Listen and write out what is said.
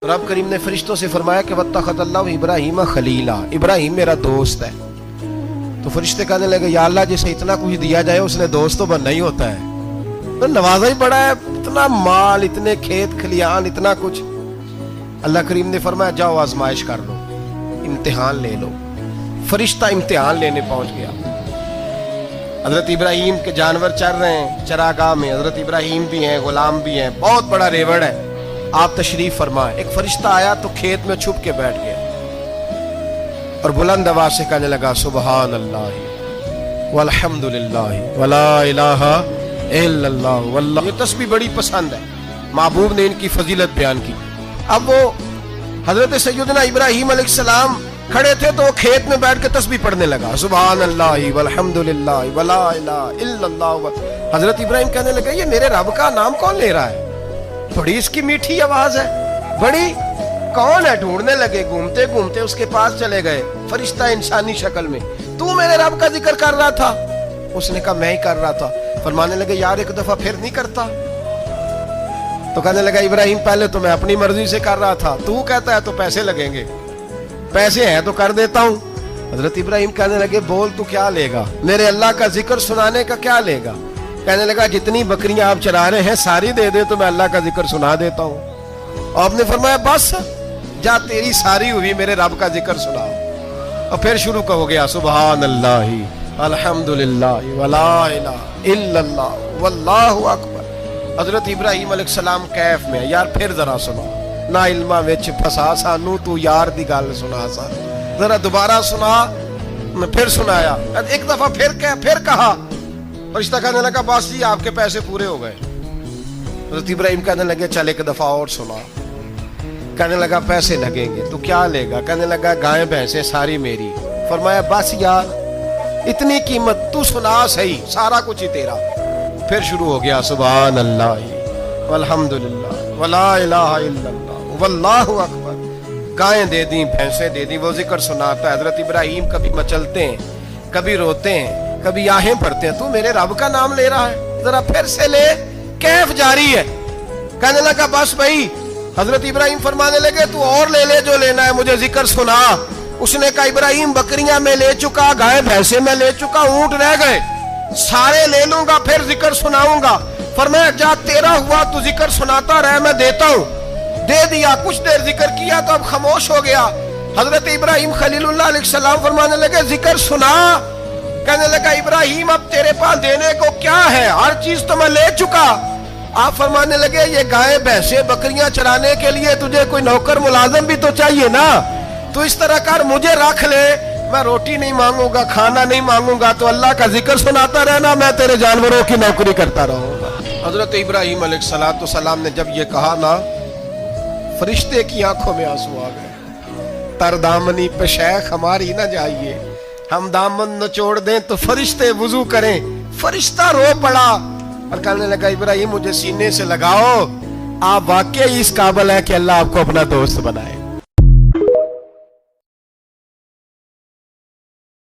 रब करीम ने फरिश्तों से फरमाया कि वत्तखज़ल्लाहु इब्राहीम खलीला, इब्राहिम मेरा दोस्त है। तो फरिश्ते कहने लगे या अल्लाह जिसे इतना कुछ दिया जाए उसने दोस्त तो बनना ही होता है, तो नवाजा ही बड़ा है, इतना माल, इतने खेत खलियान, इतना कुछ। अल्लाह करीम ने फरमाया जाओ आजमाइश कर लो, इम्तिहान ले लो। फरिश्ता इम्तिहान लेने पहुंच गया। हजरत इब्राहिम के जानवर चर रहे हैं चरागाह में, हजरत इब्राहिम भी हैं, गुलाम भी हैं, बहुत बड़ा रेवड़ है। आप तशरीफ फरमाए। एक फरिश्ता आया तो खेत में छुप के बैठ गया और बुलंद आवाज से कहने लगा सुबहान अल्लाह वल्हम्दुलिल्लाह वला इलाहा इल्लल्लाह वल्लाह। ये तस्बीह बड़ी पसंद है, महबूब ने इनकी फजीलत बयान की। अब वो हजरत सैयदना इब्राहिम अलैहिस्सलाम खड़े थे तो वो खेत में बैठ के तस्बीह पढ़ने लगा सुबहान अल्लाह वल्हम्दुलिल्लाह वला इलाहा इल्लल्लाह। हजरत इब्राहिम कहने लगे ये मेरे रब का नाम कौन ले रहा है, बड़ी इसकी मीठी आवाज है, बड़ी कौन है। ढूंढने लगे, घूमते घूमते उसके पास चले गए। फरिश्ता इंसानी शक्ल में, तू मेरे रब का जिक्र कर रहा था? उसने कहा मैं ही कर रहा था। फरमाने लगे यार एक दफा फिर नहीं करता? तो कहने लगा इब्राहिम पहले तो मैं अपनी मर्जी से कर रहा था, तू कहता है तो पैसे लगेंगे, पैसे हैं तो कर देता हूं। हजरत इब्राहिम कहने लगे बोल तू क्या लेगा, मेरे अल्लाह का जिक्र सुनाने का क्या लेगा? कहने लगा जितनी बकरियां आप चरा रहे हैं सारी दे दे तो मैं अल्लाह का जिक्र सुना देता हूं। और आपने फरमाया बस जा तेरी सारी हुई, मेरे रब का जिक्र सुनाओ। और फिर शुरू हो गया सुबहान अल्लाह अल्हम्दुलिल्लाह वला इलाहा इल्लल्लाह वल्लाहु अकबर। हजरत इब्राहिम अलैहिस्सलाम कैफ में, यार फिर जरा सुना, ना इल्मा विच फसा सानू तू यार दी गल सुना सा, जरा दोबारा सुना। मैं फिर सुनाया, एक दफा फिर कहा। फरिश्ता कहने लगा बस जी आपके पैसे पूरे हो गए। हज़रत इब्राहिम कहने लगे चल एक दफा और सुना। कहने लगा पैसे लगेंगे, तो क्या लेगा? कहने लगा गाय भैंसे सारी मेरी। फरमाया बस यार इतनी कीमत, तू सुना सही, सारा कुछ ही तेरा। फिर शुरू हो गया सुभान अल्लाह वल्हम्दुलिल्लाह वला इलाहा इल्लल्लाह वल्लाहु अकबर। गायें दे दी, भैंसे दे दी, वो जिक्र सुनाता है। हज़रत इब्राहिम कभी मचलते हैं, कभी रोते हैं, कभी आहें भरते हैं, तू मेरे रब का नाम ले रहा है, जरा फिर से ले। कैफ जारी है। कहने लगा बस भाई। हजरत इब्राहिम फरमाने लगे तू और ले ले जो लेना है, मुझे जिक्र सुना। उसने कहा इब्राहिम बकरियां मैं ले चुका, गाय भैंसे मैं ले चुका, ऊंट रह गए, सारे ले लूंगा फिर जिक्र सुनाऊंगा। फरमाया जा तेरा हुआ तू जिक्र सुनाता रहे, मैं देता हूं। दे दिया, कुछ देर जिक्र किया तो अब खामोश हो गया। हजरत इब्राहिम खलीलुल्लाह अलैहिस्सलाम फरमाने लगे जिक्र सुना। कहने लगा इब्राहिम अब तेरे पास देने को क्या है, हर चीज तो मैं ले चुका। आप फरमाने लगे ये गाय भैंसे बकरियां चराने के लिए तुझे कोई नौकर मुलाजिम भी तो चाहिए ना, तो इस तरह कर मुझे रख ले, मैं रोटी नहीं मांगूंगा, खाना नहीं मांगूंगा, तो अल्लाह का जिक्र सुनाता रहना, मैं तेरे जानवरों की नौकरी करता रहूंगा। हजरत इब्राहिम अलैहिस्सलाम ने जब ये कहा ना, फरिश्ते की आंखों में आंसू आ गए। तरदामनी पे शेख हमारी ना जाइए, हम दामन नचोड़ दें तो फरिश्ते वुजू करें। फरिश्ता रो पड़ा और कहने लगा इब्राहिम मुझे सीने से लगाओ, आप वाकई इस काबिल है कि अल्लाह आपको अपना दोस्त बनाए।